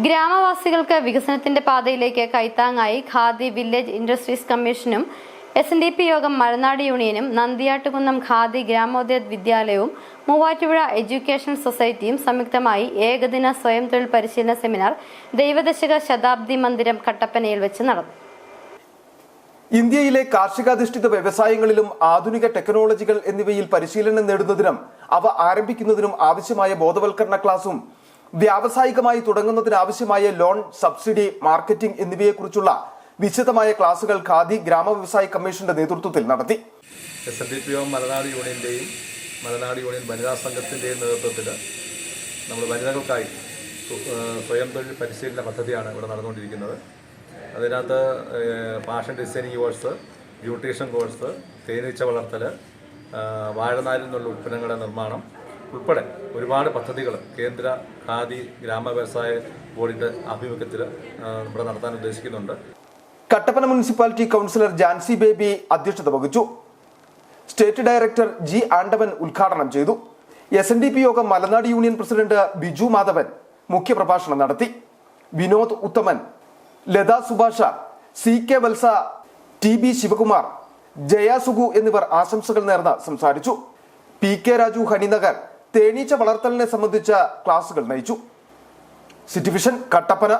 ഗ്രാമവാസികൾക്ക് വികസനത്തിന്റെ പാതയിലേക്ക് കൈത്താങ്ങായി khadi village industries കമ്മീഷനും SNDP യോഗം മലനാട് യൂണിയനും നന്ദിയാട്ടുകുന്നം ഖാദി ഗ്രാമോദയ വിദ്യാലയവും മൂവാറ്റുപുഴ എഡ്യൂക്കേഷൻ സൊസൈറ്റിയും സംയുക്തമായി ഏകദിന സ്വയം തൊഴിൽ പരിശീലന സെമിനാർ ദൈവദശക ശതാബ്ദി മന്ദിരം കട്ടപ്പനയിൽ വെച്ച് നടന്നു. ഇന്ത്യയിലെ കാർഷികാധിഷ്ഠിത വ്യവസായങ്ങളിലും ആധുനിക ടെക്നോളജികൾ എന്നിവയിൽ പരിശീലനം നേടുന്നതിനും അവ ആരംഭിക്കുന്നതിനും ആവശ്യമായ ബോധവൽക്കരണ ക്ലാസും വ്യാവസായികമായി തുടങ്ങുന്നതിനാവശ്യമായ ലോൺ, സബ്സിഡി, മാർക്കറ്റിംഗ് എന്നിവയെക്കുറിച്ചുള്ള വിശദമായ ക്ലാസുകൾ ഖാദി ഗ്രാമ വ്യവസായ കമ്മീഷന്റെ നേതൃത്വത്തിൽ നടത്തി. SNDP മലനാട് യൂണിയന്റെയും മലനാട് യൂണിയൻ വനിതാ സംഘത്തിന്റെയും നേതൃത്വത്തിൽ നമ്മൾ വനിതകൾക്കായി സ്വയം തൊഴിൽ പരിശീലന പദ്ധതിയാണ് ഇവിടെ നടന്നുകൊണ്ടിരിക്കുന്നത്. അതിനകത്ത് fashion designing course, beautician course, തേനീച്ച വളർത്തൽ, വാഴനാരിൽ നിന്നുള്ള ഉൽപ്പന്നങ്ങളുടെ നിർമ്മാണം ഉൾപ്പെടെ ഒരുപാട് പദ്ധതികൾ കേന്ദ്ര ഖാദി ഗ്രാമ വ്യവസായ ബോർഡിന്റെ ആഭിമുഖ്യത്തിൽ ഇവിടെ നടത്താൻ ഉദ്ദേശിക്കുന്നുണ്ട്. കട്ടപ്പന മുനിസിപ്പാലിറ്റി കൗൺസിലർ ജാൻസി ബേബി അധ്യക്ഷത വഹിച്ചു. State director G. ആണ്ടവൻ ഉദ്ഘാടനം ചെയ്തു. SNDP യോഗം മലനാട് യൂണിയൻ പ്രസിഡന്റ് ബിജു മാധവൻ മുഖ്യപ്രഭാഷണം നടത്തി. വിനോദ് ഉത്തമൻ, ലത സുഭാഷ, CK വത്സ, TB ശിവകുമാർ, ജയ സുഗു എന്നിവർ ആശംസകൾ നേർന്ന് സംസാരിച്ചു. PK രാജു ഹനിനഗർ തേനീച്ച വളർത്തലിനെ സംബന്ധിച്ച ക്ലാസുകൾ നയിച്ചു. City vision Kattappana.